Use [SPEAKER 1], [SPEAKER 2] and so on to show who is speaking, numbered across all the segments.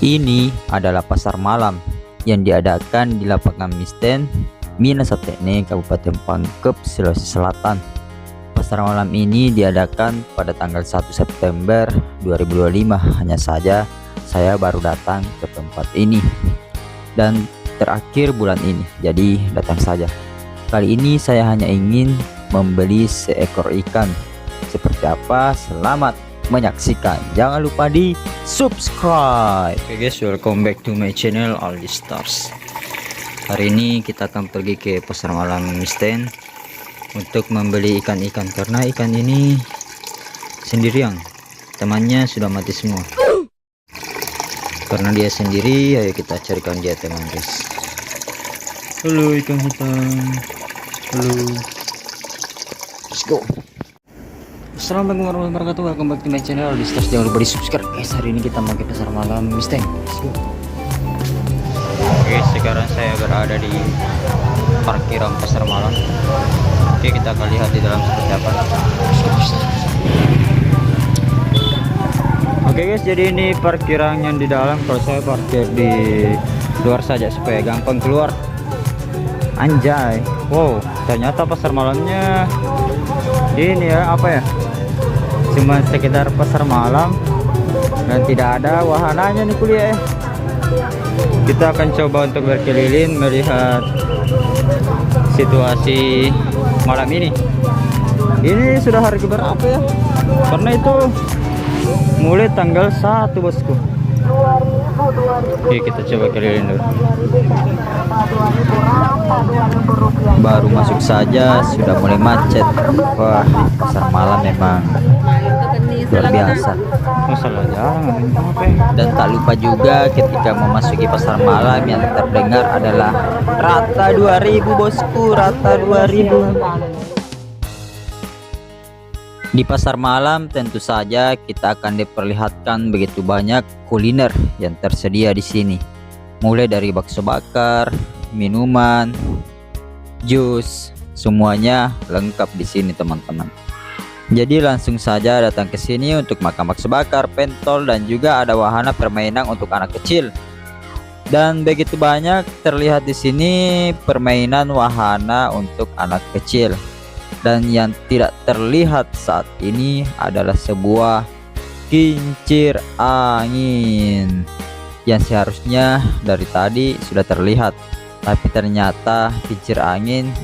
[SPEAKER 1] Ini adalah pasar malam yang diadakan di lapangan Misten, Minasatene, Kabupaten Pangkep, Sulawesi Selatan. Pasar malam ini diadakan pada tanggal 1 September 2025. Hanya saja saya baru datang ke tempat ini dan terakhir bulan ini, jadi datang saja. Kali ini saya hanya ingin membeli seekor ikan. Seperti apa? Selamat menyaksikan. Jangan lupa di subscribe. Oke guys, welcome back to my channel Aldi Stars. Hari ini kita akan pergi ke pasar malam Misten untuk membeli ikan-ikan, karena ikan ini sendirian, temannya sudah mati semua. Karena dia sendiri, ayo kita carikan dia teman guys. Halo ikan hitam, halo, let's go. Assalamualaikum warahmatullahi wabarakatuh. Welcome back to my channel Aldi Stars. Jangan lupa di subscribe guys. Hari ini kita mau ke pasar malam Misten. Let's go. Oke, sekarang saya berada di parkiran pasar malam. Oke, kita akan lihat di dalam seperti apa. Oke guys, jadi ini parkiran yang di dalam. Kalau saya parkir di luar saja supaya gampang keluar. Anjay, wow, ternyata pasar malamnya ini ya, apa ya, cuma sekedar pasar malam dan tidak ada wahananya nih kuliah ya. Kita akan coba untuk berkeliling melihat situasi malam ini. Ini sudah hari keberapa ya, karena itu mulai tanggal 1 bosku. Oke, kita coba keliling dulu. Baru masuk saja sudah mulai macet. Wah, pasar malam memang luar biasa. Dan tak lupa juga ketika memasuki pasar malam yang terdengar adalah rata 2000 bosku, rata 2000. Di pasar malam tentu saja kita akan diperlihatkan begitu banyak kuliner yang tersedia di sini. Mulai dari bakso bakar, minuman, jus, semuanya lengkap di sini teman-teman. Jadi langsung saja datang ke sini untuk makan bakso bakar, pentol, dan juga ada wahana permainan untuk anak kecil. Dan begitu banyak terlihat di sini permainan wahana untuk anak kecil. Dan yang tidak terlihat saat ini adalah sebuah kincir angin yang seharusnya dari tadi sudah terlihat, tapi ternyata kincir angin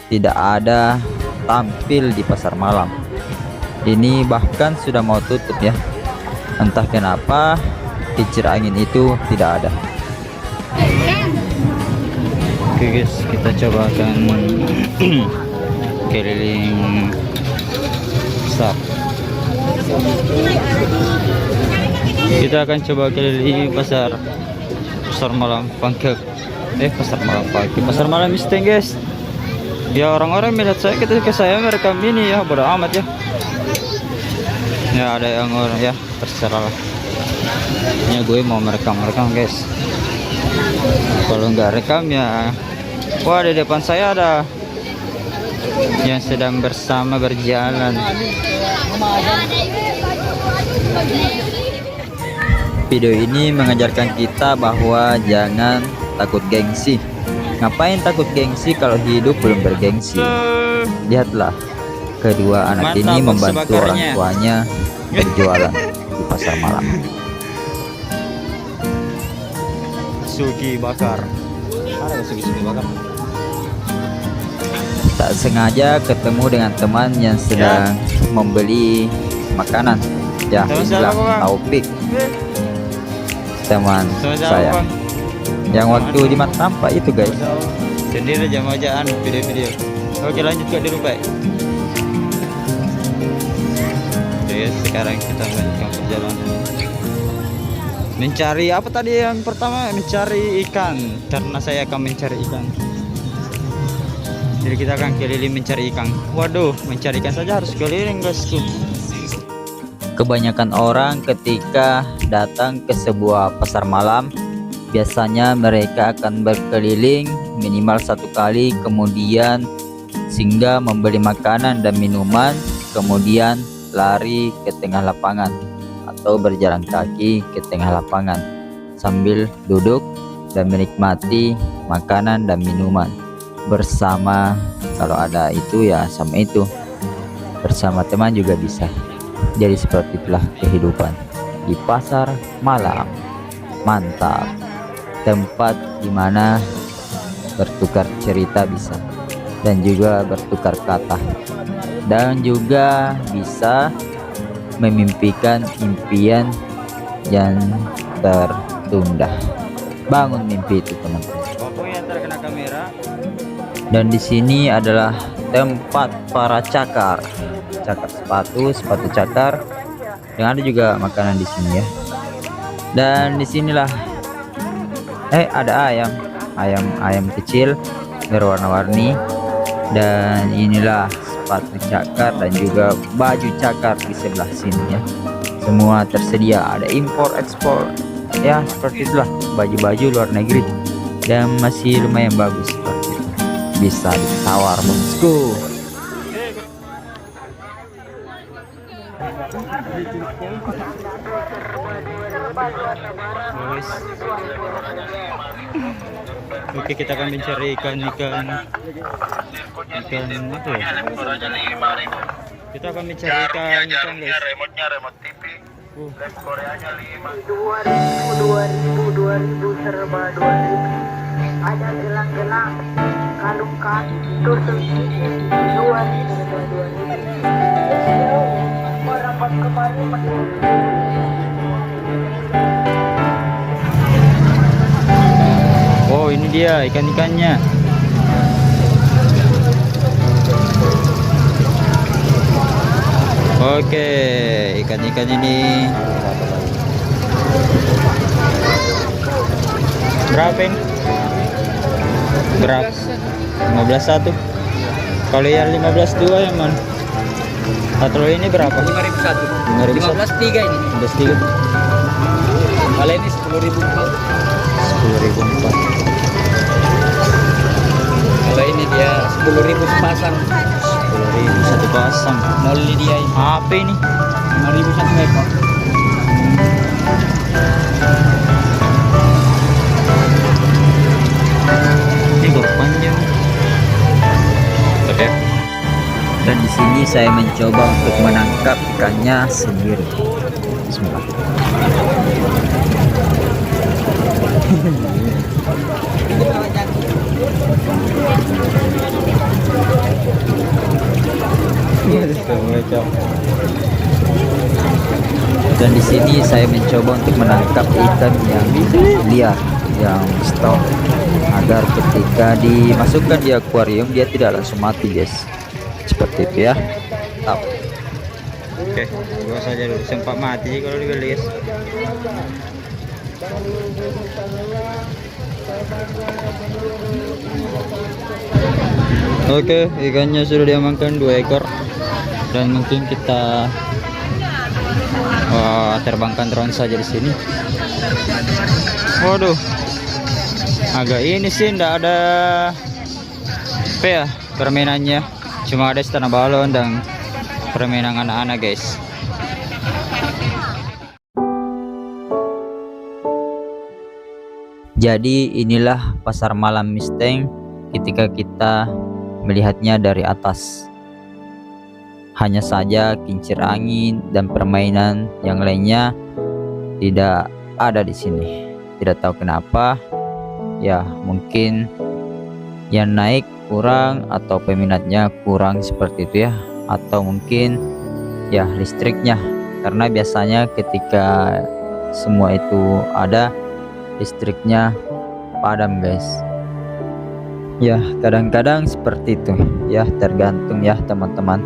[SPEAKER 1] tidak ada tampil di pasar malam ini, bahkan sudah mau tutup ya. Entah kenapa kincir angin itu tidak ada. Oke guys, kita coba akan keliling pasar. Kita akan coba keliling pasar malam Pangkep. Pasar malam Pangkep, pasar malam Misten guys. Ya, orang-orang melihat saya ketika saya merekam ini ya, bodo amat ya. Ya ada yang orang ya, terserah lah. Ya gue mau merekam guys. Kalau nggak rekam ya, wah di depan saya ada yang sedang bersama berjalan. Video ini mengajarkan kita bahwa jangan takut gengsi. Ngapain takut gengsi kalau hidup belum bergengsi? Lihatlah, kedua anak ini membantu orang tuanya berjualan di pasar malam. Sugi bakar. Ada sugi bakar. Tak sengaja ketemu dengan teman yang sedang membeli makanan. Ya, inilah Taufik, teman saya yang waktu di Matampak itu guys. Sendiri aja majaan video-video. Oke, lanjut ke dulu Pak. Oke, sekarang kita melanjutkan perjalanan. Mencari apa tadi yang pertama? Mencari ikan, karena saya akan mencari ikan. Jadi kita akan keliling mencari ikan. Waduh, mencari ikan saja harus keliling guys. Kebanyakan orang ketika datang ke sebuah pasar malam, biasanya mereka akan berkeliling minimal 1 kali, kemudian singgah membeli makanan dan minuman, kemudian lari ke tengah lapangan atau berjalan kaki ke tengah lapangan. sambil duduk dan menikmati makanan dan minuman bersama. Kalau ada itu ya sama itu, bersama teman juga bisa. Jadi seperti itulah kehidupan di pasar malam. Mantap, tempat dimana bertukar cerita bisa, dan juga bertukar kata, dan juga bisa memimpikan impian yang tertunda. Bangun mimpi itu, teman-teman. Pokoknya terkena kamera. Dan di sini adalah tempat para cakar sepatu, cakar. Yang ada juga makanan di sini ya. Dan disinilah ada ayam kecil berwarna-warni. Dan inilah sepatu cakar dan juga baju cakar di sebelah sini ya. Semua tersedia, ada impor ekspor ya, seperti itulah baju-baju luar negeri, dan masih lumayan bagus seperti itu. Bisa ditawar, bosku. Oke, kita akan mencari ikan apa ya? Kita akan mencari ikan guys. Remote TV. Koreanya 2000 serba 2000. Ada gelang-gelang, kalung tusuk 2000. Rapat kemarin oh, ini dia ikan-ikannya. Oke, ikan-ikan ini berapa ini? Berapa? 15.1. Kalau yang 15.2 yang mana? Atau ini berapa? 5.100. 15.3 ini. 15.3. Kalau ini 10.004. 10.004. Kalau ini dia 10.000 sepasang. 10.000 satu pasang. Molly dia ini. Apa ini? 5.000 satu ekor. Ini kok panjang. Oke. Dan di sini saya mencoba untuk menangkap ikannya sendiri. Bismillah. Dan di sini saya mencoba untuk menangkap ikan yang liar, yang stop, agar ketika dimasukkan di akuarium dia tidak langsung mati, guys. Seperti itu ya. Oke, gua saja dulu, sempat mati kalau dibeli, guys. Oke, ikannya sudah diamankan 2 ekor, dan mungkin kita terbangkan drone saja di sini. Waduh, agak ini sih ndak ada apa ya permainannya, cuma ada istana balon dan permainan anak-anak, guys. Jadi inilah pasar malam Misteng ketika kita melihatnya dari atas. Hanya saja kincir angin dan permainan yang lainnya tidak ada di sini. Tidak tahu kenapa. Ya, mungkin yang naik kurang atau peminatnya kurang seperti itu ya. Atau mungkin ya listriknya. Karena biasanya ketika semua itu ada, listriknya padam, guys. Ya, kadang-kadang seperti itu ya, tergantung ya teman-teman.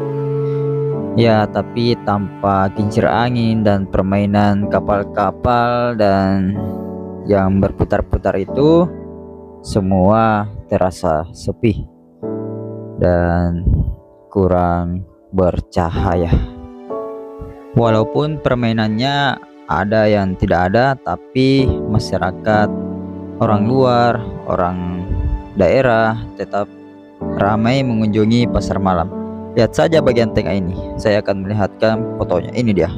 [SPEAKER 1] Ya, tapi tanpa kincir angin dan permainan kapal-kapal dan yang berputar-putar itu, semua terasa sepi dan kurang bercahaya. Walaupun permainannya ada yang tidak ada, tapi masyarakat, orang luar, orang daerah tetap ramai mengunjungi pasar malam. Lihat saja bagian tengah ini. Saya akan melihatkan fotonya. Ini dia.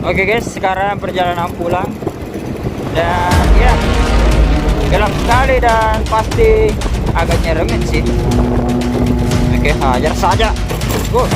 [SPEAKER 1] Oke guys, sekarang perjalanan pulang. Dan ya, gelap sekali dan pasti agak nyeremin sih. Oke, hajar saja. Go.